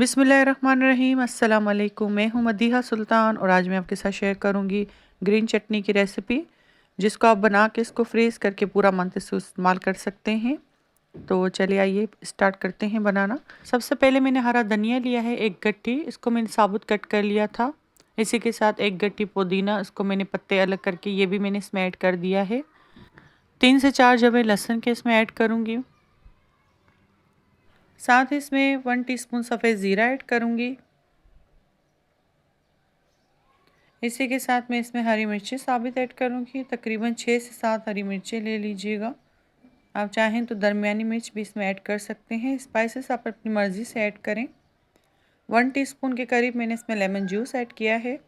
बिस्मिल्लाहिर्रहमानिर्रहीम। अस्सलाम वालेकुम। मैं हूँ मदीहा सुल्तान और आज मैं आपके साथ शेयर करूँगी ग्रीन चटनी की रेसिपी, जिसको आप बना के इसको फ्रीज़ करके पूरा मंथ इसको इस्तेमाल कर सकते हैं। तो चलिए आइए स्टार्ट करते हैं बनाना। सबसे पहले मैंने हरा धनिया लिया है 1 गट्ठी, इसको मैंने साबुत कट कर लिया था। इसी के साथ 1 गट्ठी पुदीना, इसको मैंने पत्ते अलग करके ये भी मैंने इसमें ऐड कर दिया है। 3 से 4 जबे लहसुन के इसमें ऐड करूँगी। साथ ही इसमें 1 टीस्पून सफ़ेद ज़ीरा ऐड करूँगी। इसी के साथ मैं इसमें हरी मिर्ची साबित ऐड करूँगी। तकरीबन 6 से 7 हरी मिर्चें ले लीजिएगा। आप चाहें तो दरमियानी मिर्च भी इसमें ऐड कर सकते हैं। स्पाइसेस आप अपनी मर्ज़ी से ऐड करें। 1 टीस्पून के करीब मैंने इसमें लेमन जूस ऐड किया है।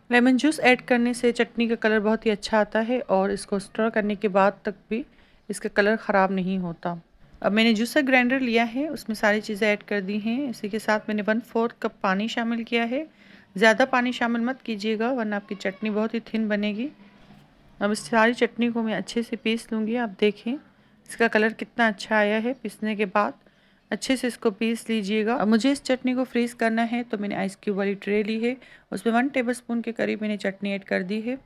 लेमन जूस ऐड करने से चटनी का कलर बहुत ही अच्छा आता है और इसको स्टर करने के बाद तक भी इसका कलर ख़राब नहीं होता। अब मैंने जूसर ग्राइंडर लिया है, उसमें सारी चीज़ें ऐड कर दी हैं। इसी के साथ मैंने 1/4 कप पानी शामिल किया है। ज़्यादा पानी शामिल मत कीजिएगा वरना आपकी चटनी बहुत ही थिन बनेगी। अब इस सारी चटनी को मैं अच्छे से पीस लूँगी। आप देखें इसका कलर कितना अच्छा आया है। पीसने के बाद अच्छे से इसको पीस लीजिएगा। अब मुझे इस चटनी को फ्रीज़ करना है तो मैंने आइस क्यूब वाली ट्रे ली है, उसमें 1 टेबलस्पून के करीब मैंने चटनी ऐड कर दी है।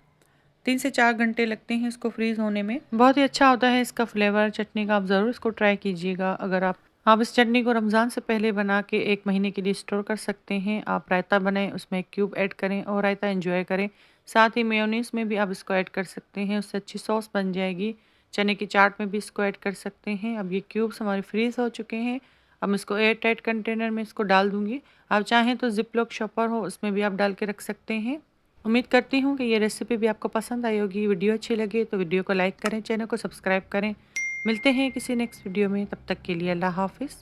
3 से 4 घंटे लगते हैं इसको फ्रीज़ होने में। बहुत ही अच्छा होता है इसका फ्लेवर चटनी का। आप ज़रूर इसको ट्राई कीजिएगा। अगर आप इस चटनी को रमज़ान से पहले बना के 1 महीने के लिए स्टोर कर सकते हैं। आप रायता बनाएं, उसमें 1 क्यूब ऐड करें और रायता एंजॉय करें। साथ ही मेयोनीज़ में भी आप इसको ऐड कर सकते हैं, उससे अच्छी सॉस बन जाएगी। चने की चाट में भी इसको ऐड कर सकते हैं। अब ये क्यूब्स हमारे फ्रीज़ हो चुके हैं। अब इसको एयर टाइट कंटेनर में इसको डाल दूँगी। आप चाहें तो ज़िप-लॉक शॉपर हो उसमें भी आप डाल के रख सकते हैं। उम्मीद करती हूँ कि ये रेसिपी भी आपको पसंद आई होगी। वीडियो अच्छी लगे तो वीडियो को लाइक करें, चैनल को सब्सक्राइब करें। मिलते हैं किसी नेक्स्ट वीडियो में, तब तक के लिए अल्लाह हाफ़िज़।